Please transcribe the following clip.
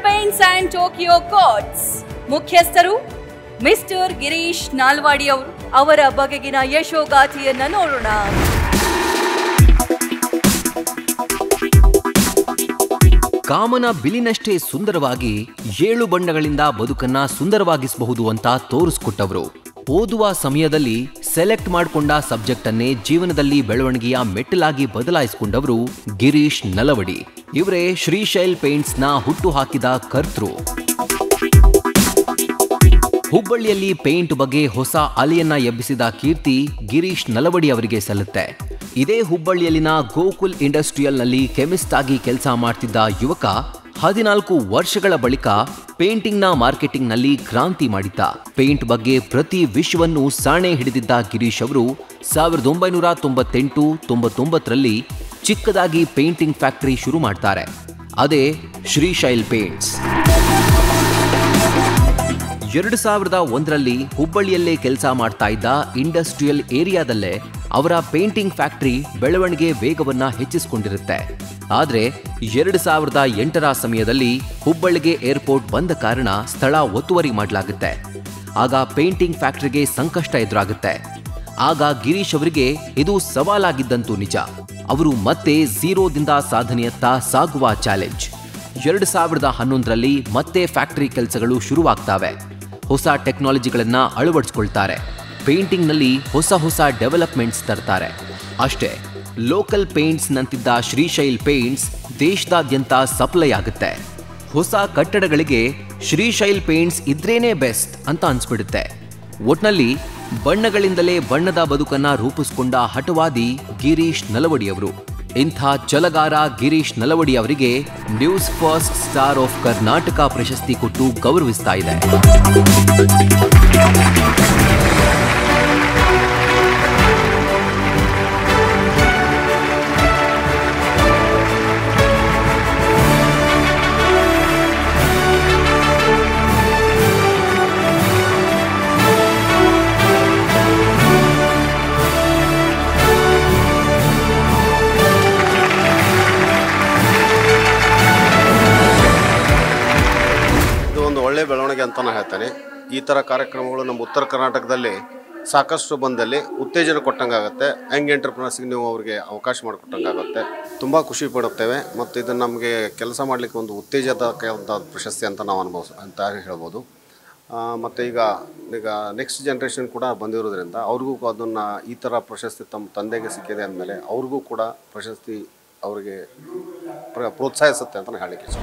Paints and Tokyo quotes ಮುಖ್ಯಸ್ಥರು mister Girish Nalwadi ಅವರು. ಅವರ ಬಗೆಗಿನ ಯಶೋಗಾಥೆಯನ್ನ ನೋಡೋಣ. ಕಾಮನ ಬಿಲಿನಷ್ಟೇ ಸುಂದರವಾಗಿ 7 ಬಣ್ಣಗಳಿಂದ ಬದುಕನ್ನ ಸುಂದರವಾಗಿಸಬಹುದು ಅಂತ ತೋರಿಸ್ಕೊಟ್ಟವರು. ಓದುವ ಸಮಯದಲ್ಲಿ ಸೆಲೆಕ್ಟ್ ಮಾಡಿಕೊಂಡ ಸಬ್ಜೆಕ್ಟ್ ಅನ್ನೇ ಜೀವನದಲ್ಲಿ ಬೆಳವಣಿಗೆಯ ಮೆಟ್ಟಲಾಗಿ ಬದಲಾಯಿಸಿಕೊಂಡವರು ಗಿರೀಶ್ ನಲವಡಿ. ಇವರೇ ಶ್ರೀಶೈಲ್ ಪೇಂಟ್ಸ್ ನ ಹುಟ್ಟು ಹಾಕಿದ ಕರ್ತೃ. ಹುಬ್ಬಳ್ಳಿಯಲ್ಲಿ ಪೇಂಟ್ ಬಗ್ಗೆ ಹೊಸ ಅಲೆಯನ್ನ ಎಬ್ಬಿಸಿದ ಕೀರ್ತಿ ಗಿರೀಶ್ ನಲವಡಿ ಅವರಿಗೆ ಸಲ್ಲುತ್ತೆ. ಇದೇ ಹುಬ್ಬಳ್ಳಿಯಲ್ಲಿನ ಗೋಕುಲ್ ಇಂಡಸ್ಟ್ರಿಯಲ್ನಲ್ಲಿ ಕೆಮಿಸ್ಟ್ ಆಗಿ ಕೆಲಸ ಮಾಡ್ತಿದ್ದ ಯುವಕ 14 ವರ್ಷಗಳ ಬಳಿಕ ಪೇಂಟಿಂಗ್ನ ಮಾರ್ಕೆಟಿಂಗ್ನಲ್ಲಿ ಕ್ರಾಂತಿ ಮಾಡಿದ್ದ. ಪೇಂಟ್ ಬಗ್ಗೆ ಪ್ರತಿ ವಿಷಯವನ್ನು ಸಾಣೆ ಹಿಡಿದಿದ್ದ ಗಿರೀಶ್ ಅವರು 1998-99ರಲ್ಲಿ ಚಿಕ್ಕದಾಗಿ ಪೇಂಟಿಂಗ್ ಫ್ಯಾಕ್ಟರಿ ಶುರು ಮಾಡ್ತಾರೆ. ಅದೇ ಶ್ರೀಶೈಲ್ ಪೇಂಟ್ಸ್. 2001ರಲ್ಲಿ ಹುಬ್ಬಳ್ಳಿಯಲ್ಲೇ ಕೆಲಸ ಮಾಡ್ತಾ ಇದ್ದ ಇಂಡಸ್ಟ್ರಿಯಲ್ ಏರಿಯಾದಲ್ಲೇ ಅವರ ಪೇಂಟಿಂಗ್ ಫ್ಯಾಕ್ಟರಿ ಬೆಳವಣಿಗೆ ವೇಗವನ್ನ ಹೆಚ್ಚಿಸಿಕೊಂಡಿರುತ್ತೆ. ಆದರೆ 2008ರ ಸಮಯದಲ್ಲಿ ಹುಬ್ಬಳ್ಳಿಗೆ ಏರ್ಪೋರ್ಟ್ ಬಂದ ಕಾರಣ ಸ್ಥಳ ಒತ್ತುವರಿ ಮಾಡಲಾಗುತ್ತೆ. ಆಗ ಪೇಂಟಿಂಗ್ ಫ್ಯಾಕ್ಟರಿಗೆ ಸಂಕಷ್ಟ ಎದುರಾಗುತ್ತೆ. ಆಗ ಗಿರೀಶ್ ಅವರಿಗೆ ಇದು ಸವಾಲಾಗಿದ್ದಂತೂ ನಿಜ. ಅವರು ಮತ್ತೆ ಝೀರೋದಿಂದ ಸಾಧನೆಯತ್ತ ಸಾಗುವ ಚಾಲೆಂಜ್. 2011ರಲ್ಲಿ ಮತ್ತೆ ಫ್ಯಾಕ್ಟರಿ ಕೆಲಸಗಳು ಶುರುವಾಗ್ತವೆ. ಹೊಸ ಟೆಕ್ನಾಲಜಿಗಳನ್ನ ಅಳವಡಿಸಿಕೊಳ್ತಾರೆ. ಪೇಂಟಿಂಗ್ನಲ್ಲಿ ಹೊಸ ಡೆವಲಪ್ಮೆಂಟ್ಸ್ ತರ್ತಾರೆ. ಅಷ್ಟೇ, ಲೋಕಲ್ ಪೇಂಟ್ಸ್ ನಂತಿದ್ದ ಶ್ರೀಶೈಲ್ ಪೇಂಟ್ಸ್ ದೇಶದಾದ್ಯಂತ ಸಪ್ಲೈ ಆಗುತ್ತೆ. ಹೊಸ ಕಟ್ಟಡಗಳಿಗೆ ಶ್ರೀಶೈಲ್ ಪೇಂಟ್ಸ್ ಇದ್ರೇನೇ ಬೆಸ್ಟ್ ಅಂತ ಅನ್ಸ್ಬಿಡುತ್ತೆ. ಒಟ್ನಲ್ಲಿ ಬಣ್ಣಗಳಿಂದಲೇ ಬಣ್ಣದ ಬದುಕನ್ನ ರೂಪಿಸಿಕೊಂಡ ಹಠವಾದಿ ಗಿರೀಶ್ ನಲವಡಿ ಅವರು. ಇಂಥ ಛಲಗಾರ ಗಿರೀಶ್ ನಲವಡಿ ಅವರಿಗೆ news first star of Karnataka ಪ್ರಶಸ್ತಿ ಕೊಟ್ಟು ಗೌರವಿಸ್ತಾ ಇದೆ. ಒಳ್ಳೆ ಬೆಳವಣಿಗೆ ಅಂತ ನಾನು ಹೇಳ್ತೇನೆ. ಈ ಥರ ಕಾರ್ಯಕ್ರಮಗಳು ನಮ್ಮ ಉತ್ತರ ಕರ್ನಾಟಕದಲ್ಲಿ ಸಾಕಷ್ಟು ಬಂದಲ್ಲಿ ಉತ್ತೇಜನ ಕೊಟ್ಟಂಗಾಗುತ್ತೆ. ಯಂಗ್ ಎಂಟರ್ಪ್ರಿನರ್ಸ್ಗೆ ನೀವು ಅವರಿಗೆ ಅವಕಾಶ ಮಾಡಿಕೊಟ್ಟಂಗಾಗುತ್ತೆ. ತುಂಬ ಖುಷಿ ಪಡುತ್ತೇವೆ ಮತ್ತು ಇದನ್ನು ನಮಗೆ ಕೆಲಸ ಮಾಡಲಿಕ್ಕೆ ಒಂದು ಉತ್ತೇಜದ ಪ್ರಶಸ್ತಿ ಅಂತ ನಾವು ಅಂತ ಹೇಳ್ಬೋದು. ಮತ್ತು ಈಗ ನೆಕ್ಸ್ಟ್ ಜನ್ರೇಷನ್ ಕೂಡ ಬಂದಿರೋದ್ರಿಂದ ಅವ್ರಿಗೂ ಅದನ್ನು ಈ ಥರ ಪ್ರಶಸ್ತಿ ತಮ್ಮ ತಂದೆಗೆ ಸಿಕ್ಕಿದೆ ಅಂದಮೇಲೆ ಅವ್ರಿಗೂ ಕೂಡ ಪ್ರಶಸ್ತಿ ಅವರಿಗೆ ಪ್ರೋತ್ಸಾಹಿಸುತ್ತೆ ಅಂತ ನಾನು ಹೇಳಲಿಕ್ಕೆ ಇಷ್ಟ.